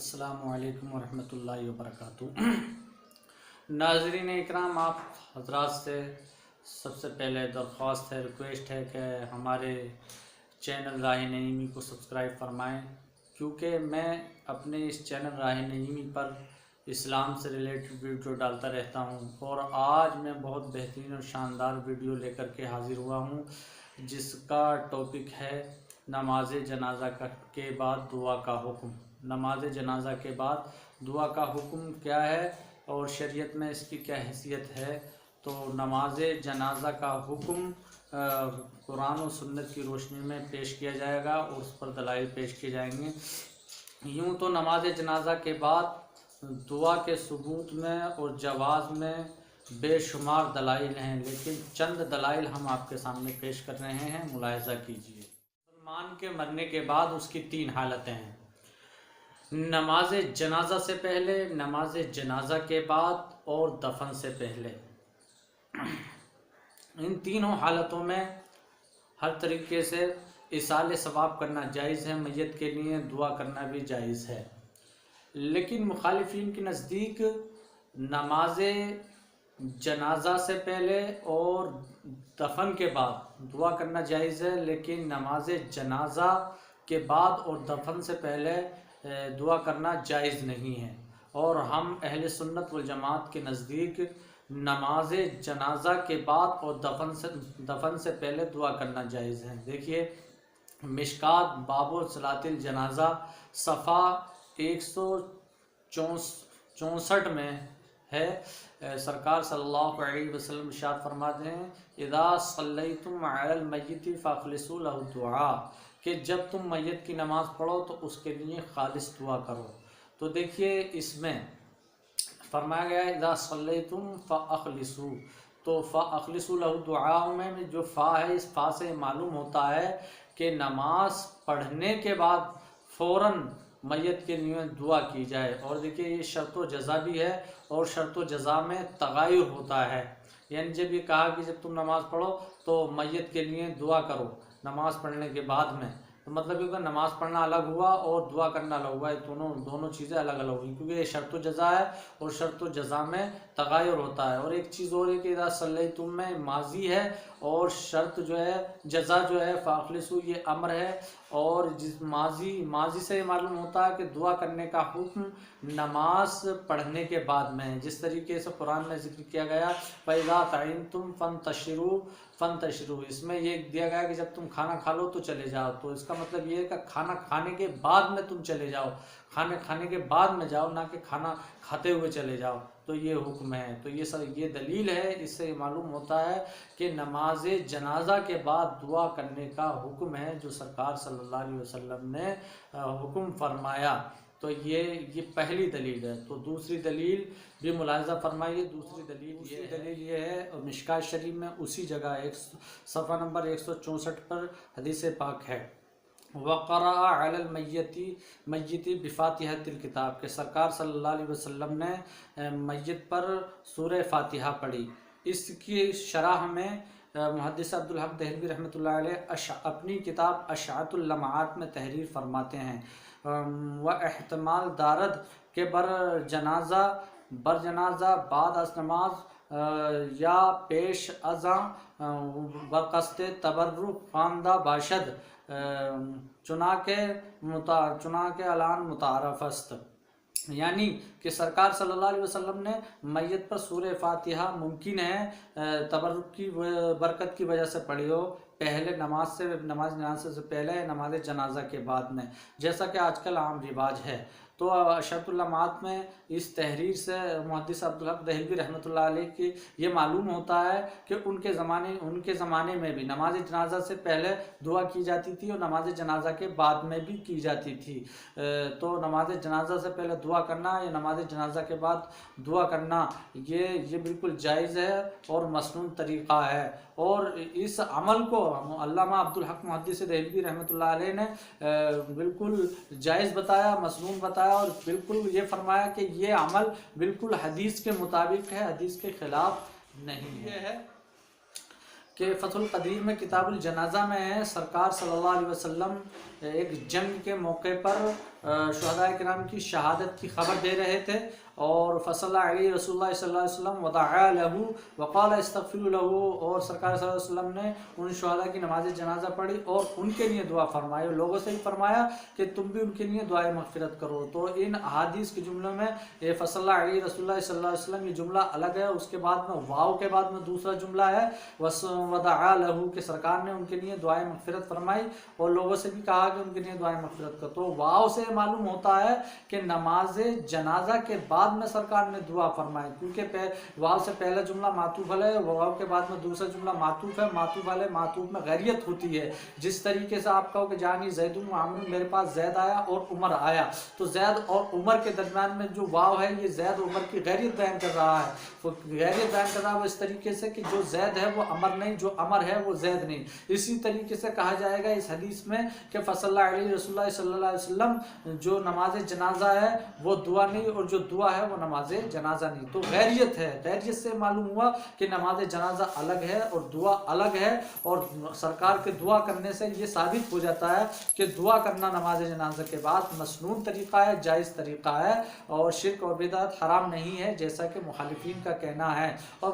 अस्सलामु अलैकुम वरहमतुल्लाहि वबरकातुहू। नाज़रीन इकराम, आप हज़रात से सबसे पहले दरख्वास्त है, रिक्वेस्ट है कि हमारे चैनल राह नईमी को सब्सक्राइब फरमाएं, क्योंकि मैं अपने इस चैनल राह नईमी पर इस्लाम से रिलेटेड वीडियो डालता रहता हूं। और आज मैं बहुत बेहतरीन और शानदार वीडियो लेकर के हाज़िर हुआ हूं, जिसका टॉपिक है नमाज जनाजा के बाद दुआ का हुक्म। नमाज जनाजा के बाद दुआ का हुक्म क्या है और शरीयत में इसकी क्या हैसियत है। तो नमाज जनाजा का हुक्म कुरान और सुन्नत की रोशनी में पेश किया जाएगा और उस पर दलाइल पेश किए जाएंगे। यूँ तो नमाज जनाजा के बाद दुआ के सबूत में और जवाज़ में बेशुमार दलाइल हैं, लेकिन चंद दलाइल हम आपके सामने पेश कर रहे हैं, मुलाहिज़ा कीजिए। मुसलमान के मरने के बाद उसकी तीन हालतें हैं: नमाज जनाजा से पहले, नमाज जनाजा के बाद और दफन से पहले। इन तीनों हालतों में हर तरीके से इसाले सवाब करना जायज़ है, मैयत के लिए दुआ करना भी जायज़ है। लेकिन मुखालिफिन के नज़दीक नमाज जनाजा से पहले और दफन के बाद दुआ करना जायज़ है, लेकिन नमाज जनाजा के बाद और दफन से पहले दुआ करना जायज़ नहीं है। और हम अहले सुन्नत वल जमात के नज़दीक नमाज जनाजा के बाद और दफन से पहले दुआ करना जायज़ है। देखिए, मिशकात बाबुल सलातिल जनाजा सफ़ा 164 में है। सरकार सल्लल्लाहु अलैहि वसल्लम इरशाद फरमाते हैं, इज़ा सल्लैतुम अलल मय्यिति फ़अख़लिसू लहु दुआ, कि जब तुम मैयत की नमाज़ पढ़ो तो उसके लिए खालिस दुआ करो। तो देखिए, इसमें फरमाया गया है इज़ा सल्लैतुम फ़अख़लिसू, तो फ़अख़लिसू लहु दुआ में जो फ़ा है, इस फ़ा से मालूम होता है कि नमाज पढ़ने के बाद फ़ौरन मैयत के लिए दुआ की जाए। और देखिए, ये शर्त व जज़ा भी है, और शर्त व जज़ा में तगायुर होता है। यानी जब ये कहा कि जब तुम नमाज़ पढ़ो तो मैयत के लिए दुआ करो नमाज़ पढ़ने के बाद में, तो मतलब ये नमाज़ पढ़ना अलग हुआ और दुआ करना अलग हुआ, दोनों चीज़ें अलग अलग हुई, क्योंकि ये शर्त व जज़ा है और शर्त व जज़ा में तगायुर होता है। और एक चीज़ और है कि इज़ा सल्लैतुम में माजी है और शर्त जो है जज़ा जो है फ़अख़लिसू ये अम्र है। और जिस माजी से मालूम होता है कि दुआ करने का हुक्म नमाज पढ़ने के बाद में, जिस तरीके से कुरान में जिक्र किया गया फ़इज़ा तइमतुम फ़ंतशिरू, इसमें ये दिया गया कि जब तुम खाना खा लो तो चले जाओ। तो इसका मतलब ये है कि खाना खाने के बाद में तुम चले जाओ, खाने के बाद में जाओ, ना कि खाना खाते हुए चले जाओ। तो ये हुक्म है। तो ये दलील है, इससे मालूम होता है कि नमाज जनाजा के बाद दुआ करने का हुक्म है, जो सरकार सल्लल्लाहु अलैहि वसल्लम ने हुक्म फरमाया। तो ये पहली दलील है। तो दूसरी दलील भी मुलाहिज़ा फरमाइए। दूसरी दलील ये है, और मिशकात शरीफ में उसी जगह एक सफ़ा नंबर 164 पर हदीस पाक है, वक़रा अलल मय्यति बिफ़ातिहतिल किताब, के सरकार सल्लल्लाहु अलैहि वसल्लम ने मैयत पर सूरह फ़ातिहा पढ़ी। इसकी शरह में मुहद्दिस अब्दुल हक दहलवी रहमतुल्लाह अलैह अपनी किताब अशअतुल लम्हात में तहरीर फरमाते हैं, व एहतमाल दारद के बर जनाजा बाद अज नमाज या पेश अज़ा बक़स्ते तबर्रुक ख़ानदा बाशद चुनाके अलान मुतारफ़स्त। यानी कि सरकार सल्लल्लाहु अलैहि वसल्लम ने मैयत पर सूरह फ़ातिहा मुमकिन है तबर्रुक की बरकत की वजह से पढ़ी हो, पहले नमाज जनाजा से पहले, नमाज जनाजा के बाद में, जैसा कि आजकल आम रिवाज है। तो अशअतुल लम्हात में इस तहरीर से मुहद्दिस अब्दुल हक दहलवी रहमतुल्लाह अलैह की ये मालूम होता है कि उनके ज़माने में भी नमाज जनाजा से पहले दुआ की जाती थी और नमाज जनाजा के बाद में भी की जाती थी। तो नमाज जनाजा से पहले दुआ करना या नमाज जनाजा के बाद दुआ करना ये बिल्कुल जायज़ है और मसनून तरीक़ा है। और इस अमल को अल्लामा अब्दुल हक मुहद्दिस दहलवी रहमतुल्लाह अलैह ने बिल्कुल जायज़ बताया, मसनून बताया, और बिल्कुल ये फरमाया कि ये अमल बिल्कुल हदीस के मुताबिक है, हदीस के ख़िलाफ़ नहीं है। ये है कि फ़तहुल क़दीर में किताबुल जनाजा में है, सरकार सल्लल्लाहु अलैहि वसल्लम ایک جنگ کے موقع پر شہداء کرام کی شہادت کی خبر دے رہے تھے، اور فصلی علیہ رسول اللہ صلی اللہ علیہ وسلم ودعا لہو وقال استغفروا لہو، اور سرکار صلی اللہ علیہ وسلم نے ان شہداء کی نماز جنازہ پڑھی اور ان کے لیے دعا فرمائی، اور لوگوں سے بھی فرمایا کہ تم بھی ان کے لیے دعائے مغفرت کرو۔ تو ان احادیث کے جملوں میں یہ فصلی علیہ رسول اللہ صلی اللہ علیہ وسلم یہ جملہ الگ ہے، اس کے بعد میں واو کے بعد میں دوسرا جملہ ہے ودعا لہو کہ سرکار نے ان کے لیے دعائے مغفرت فرمائی اور لوگوں سے بھی کہا کہ ان کے لیے دعائے مغفرت کرو۔ تو واو سے معلوم ہوتا ہے کہ نماز جنازہ کے بعد میں سرکار نے دعا فرمائی، کیونکہ واو سے پہلا جملہ معطوف علیہ، واو کے بعد میں دوسرا جملہ معطوف ہے، معطوف علیہ معطوف میں غیریت ہوتی ہے۔ جس طریقے سے آپ کہو کہ جانی زید و عمرو، میرے پاس زید آیا اور عمر آیا، تو زید اور عمر کے درمیان میں جو واو ہے یہ زید و عمر کی غیریت بیان کر رہا ہے، وہ غیریت بیان کر رہا ہے وہ اس طریقے سے کہ جو زید ہے وہ عمر نہیں، جو عمر ہے وہ زید نہیں۔ اسی طریقے سے کہا جائے گا اس حدیث میں کہ فصلی علیہ رسول اللہ صلی اللہ علیہ وسلم جو نماز جنازہ ہے وہ دعا نہیں، اور جو دعا ہے وہ نماز جنازہ نہیں۔ تو غیریت ہے، غیریت سے معلوم ہوا کہ نماز جنازہ الگ ہے اور دعا الگ ہے، اور سرکار کے دعا کرنے سے یہ ثابت ہو جاتا ہے کہ دعا کرنا نماز جنازہ کے بعد مسنون طریقہ ہے، جائز طریقہ ہے، اور شرک اور بدعت حرام نہیں ہے جیسا کہ مخالفین کا کہنا ہے، اور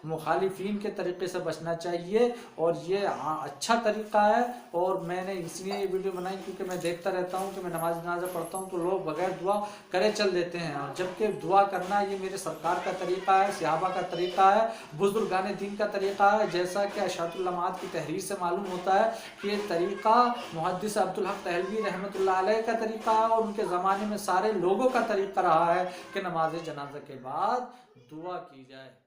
مخالفین کے طریقے سے بچنا چاہیے، اور یہ اچھا طریقہ ہے۔ اور میں نے اس لیے یہ ویڈیو بنائی کیونکہ میں دیکھتا رہتا ہوں کہ میں نماز جنازہ پڑھتا ہوں تو لوگ بغیر دعا کرے چل دیتے ہیں، جبکہ دعا کرنا یہ میرے سرکار کا طریقہ ہے، صحابہ کا طریقہ ہے، بزرگان دین کا طریقہ ہے، جیسا کہ اشاعت اللمعات کی تحریر سے معلوم ہوتا ہے کہ یہ طریقہ محدث عبدالحق دہلوی رحمۃ اللہ علیہ کا طریقہ ہے، اور ان کے زمانے میں سارے لوگوں کا طریقہ رہا ہے کہ نماز جنازہ کے بعد دعا کی جائے۔